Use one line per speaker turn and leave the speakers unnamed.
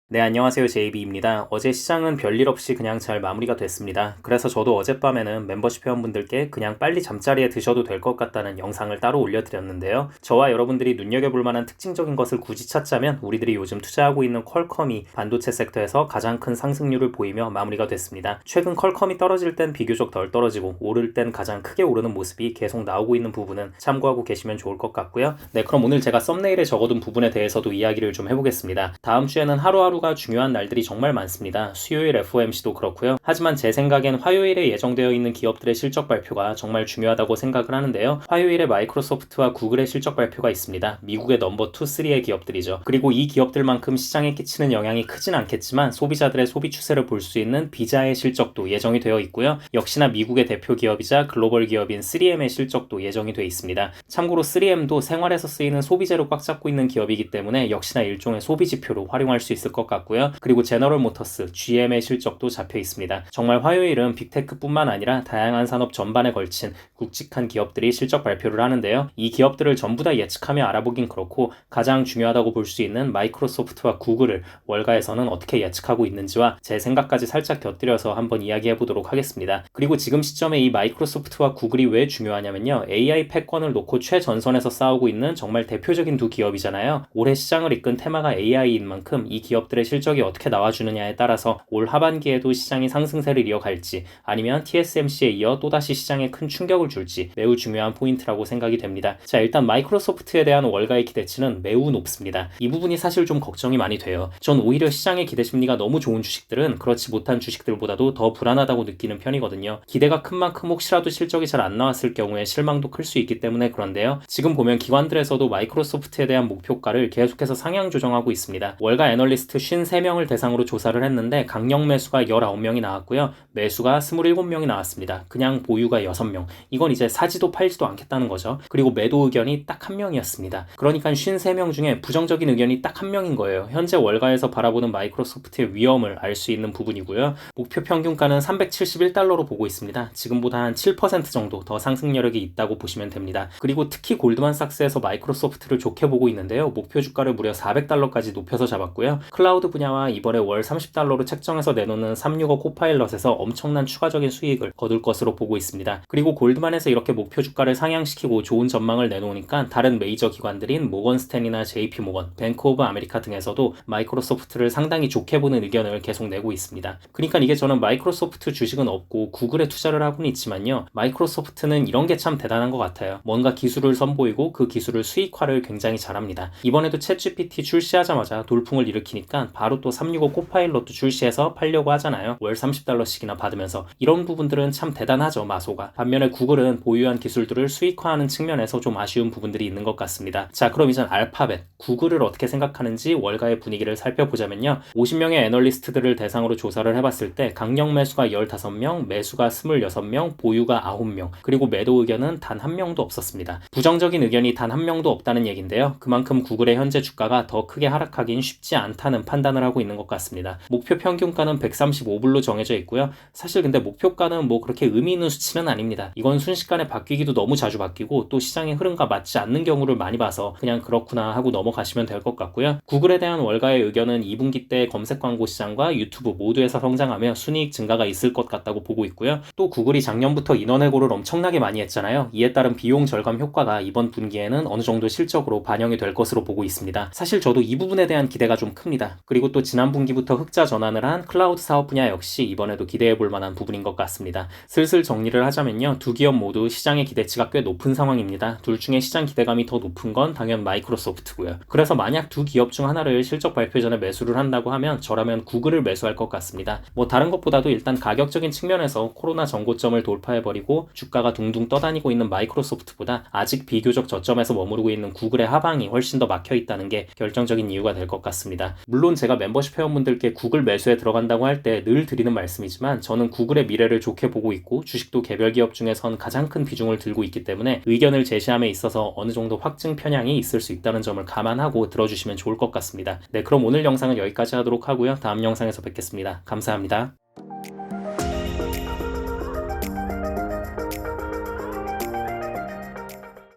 네, 안녕하세요. JB입니다. 어제 시장은 별일 없이 그냥 잘 마무리가 됐습니다. 그래서 저도 어젯밤에는 멤버십 회원분들께 그냥 빨리 잠자리에 드셔도 될 것 같다는 영상을 따로 올려드렸는데요. 저와 여러분들이 눈여겨볼 만한 특징적인 것을 굳이 찾자면 우리들이 요즘 투자하고 있는 퀄컴이 반도체 섹터에서 가장 큰 상승률을 보이며 마무리가 됐습니다. 최근 퀄컴이 떨어질 땐 비교적 덜 떨어지고 오를 땐 가장 크게 오르는 모습이 계속 나오고 있는 부분은 참고하고 계시면 좋을 것 같고요. 네, 그럼 오늘 제가 썸네일에 적어둔 부분에 대해서도 이야기를 좀 해보겠습니다. 다음 주에는 하루하루가 중요한 날들이 정말 많습니다. 수요일 FOMC도 그렇고요. 하지만 제 생각엔 화요일에 예정되어 있는 기업들의 실적 발표가 정말 중요하다고 생각을 하는데요. 화요일에 마이크로소프트와 구글의 실적 발표가 있습니다. 미국의 넘버 2, 3의 기업들이죠. 그리고 이 기업들만큼 시장에 끼치는 영향이 크진 않겠지만 소비자들의 소비 추세를 볼 수 있는 비자의 실적도 예정이 되어 있고요. 역시나 미국의 대표 기업이자 글로벌 기업인 3M의 실적도 예정이 되어 있습니다. 참고로 3M도 생활에서 쓰이는 소비재로 꽉 잡고 있는 기업이기 때문에 역시나 일종의 소비 지표로 활용할 수 있을 것 같고요. 그리고 제너럴 모터스, GM의 실적도 잡혀 있습니다. 정말 화요일은 빅테크뿐만 아니라 다양한 산업 전반에 걸친 굵직한 기업들이 실적 발표를 하는데요. 이 기업들을 전부 다 예측하며 알아보긴 그렇고 가장 중요하다고 볼 수 있는 마이크로소프트와 구글을 월가에서는 어떻게 예측하고 있는지와 제 생각까지 살짝 곁들여서 한번 이야기해 보도록 하겠습니다. 그리고 지금 시점에 이 마이크로소프트와 구글이 왜 중요하냐면요. AI 패권을 놓고 최전선에서 싸우고 있는 정말 대표적인 두 기업이잖아요. 올해 시장을 이끈 테마가 AI인 만큼 이 기업들의 실적이 어떻게 나와주느냐에 따라서 올 하반기에도 시장이 상승세를 이어갈지 아니면 TSMC에 이어 또다시 시장에 큰 충격을 줄지 매우 중요한 포인트라고 생각이 됩니다. 자, 일단 마이크로소프트에 대한 월가의 기대치는 매우 높습니다. 이 부분이 사실 좀 걱정이 많이 돼요. 전 오히려 시장의 기대 심리가 너무 좋은 주식들은 그렇지 못한 주식들보다도 더 불안하다고 느끼는 편이거든요. 기대가 큰 만큼 혹시라도 실적이 잘 안 나왔을 경우에 실망도 클 수 있기 때문에 그런데요. 지금 보면 기관들에서도 마이크로소프트에 대한 목표가를 계속해서 상향 조정하고 있습니다. 월가 애널리스트 53명을 대상으로 조사를 했는데 강력 매수가 19명이 나왔고요. 매수가 27명이 나왔습니다. 그냥 보유가 6명. 이건 이제 사지도 팔지도 않겠다는 거죠. 그리고 매도 의견이 딱 1명이었습니다. 그러니까 53명 중에 부정적인 의견이 딱 1명인 거예요. 현재 월가에서 바라보는 마이크로소프트의 위험을 알 수 있는 부분이고요. 목표 평균가는 371달러로 보고 있습니다. 지금보다 한 7% 정도 더 상승 여력이 있다고 보시면 됩니다. 그리고 특히 골드만삭스에서 마이크로소프트를 좋게 보고 있는데요. 목표 주가를 무려 400달러까지 높여서 잡았고요. 클라우드 분야와 이번에 월 30달러로 책정해서 내놓는 365 코파일럿에서 엄청난 추가적인 수익을 거둘 것으로 보고 있습니다. 그리고 골드만에서 이렇게 목표 주가를 상향시키고 좋은 전망을 내놓으니까 다른 메이저 기관들인 모건스탠이나 JP모건, 뱅크 오브 아메리카 등에서도 마이크로소프트를 상당히 좋게 보는 의견을 계속 내고 있습니다. 그러니까 이게 저는 마이크로소프트 주식은 없고 구글에 투자를 하고는 있지만요. 마이크로소프트는 이런 게 참 대단한 것 같아요. 뭔가 기술을 선보이고 그 기술을 수익화를 굉장히 잘합니다. 이번에도 챗GPT 출시하자마자 돌풍을 일으키니까 바로 또 365 코파일럿도 출시해서 팔려고 하잖아요. 월 30달러씩이나 받으면서. 이런 부분들은 참 대단하죠, 마소가. 반면에 구글은 보유한 기술들을 수익화하는 측면에서 좀 아쉬운 부분들이 있는 것 같습니다. 자, 그럼 이젠 알파벳, 구글을 어떻게 생각하는지 월가의 분위기를 살펴보자면요. 50명의 애널리스트들을 대상으로 조사를 해봤을 때 강력 매수가 15명, 매수가 26명, 보유가 9명, 그리고 매도 의견은 단 1명도 없었습니다. 부정적인 의견이 단 1명도 없다는 얘긴데요. 그만큼 구글의 현재 주가가 더 크게 하락하긴 쉽지 않다는 판단을 하고 있는 것 같습니다. 목표 평균가는 135불로 정해져 있고요. 사실 근데 목표가는 뭐 그렇게 의미 있는 수치는 아닙니다. 이건 순식간에 바뀌기도 너무 자주 바뀌고 또 시장의 흐름과 맞지 않는 경우를 많이 봐서 그냥 그렇구나 하고 넘어가시면 될 것 같고요. 구글에 대한 월가의 의견은 2분기 때 검색 광고 시장과 유튜브 모두에서 성장하며 순이익 증가가 있을 것 같다고 보고 있고요. 또 구글이 작년부터 인원 해고를 엄청나게 많이 했잖아요. 이에 따른 비용 절감 효과가 이번 분기에는 어느 정도 실적으로 반영이 될 것으로 보고 있습니다. 사실 저도 이 부분에 대한 기대가 좀 큽니다. 그리고 또 지난 분기부터 흑자 전환을 한 클라우드 사업 분야 역시 이번에도 기대해 볼 만한 부분인 것 같습니다. 슬슬 정리를 하자면요. 두 기업 모두 시장의 기대치가 꽤 높은 상황입니다. 둘 중에 시장 기대감이 더 높은 건 당연 마이크로소프트고요. 그래서 만약 두 기업 중 하나를 실적 발표 전에 매수를 한다고 하면 저라면 구글을 매수할 것 같습니다. 뭐 다른 것보다도 일단 가격적인 측면에서 코로나 전고점을 돌파해버리고 주가가 둥둥 떠다니고 있는 마이크로소프트보다 아직 비교적 저점에서 머무르고 있는 구글의 하방이 훨씬 더 막혀있다는 게 결정적인 이유가 될 것 같습니다. 물론 제가 멤버십 회원분들께 구글 매수에 들어간다고 할 때 늘 드리는 말씀이지만 저는 구글의 미래를 좋게 보고 있고 주식도 개별 기업 중에선 가장 큰 비중을 들고 있기 때문에 의견을 제시함에 있어서 어느 정도 확증 편향이 있을 수 있다는 점을 감안하고 들어주시면 좋을 것 같습니다. 네, 그럼 오늘 영상은 여기까지 하도록 하고요. 다음 영상에서 뵙겠습니다. 감사합니다.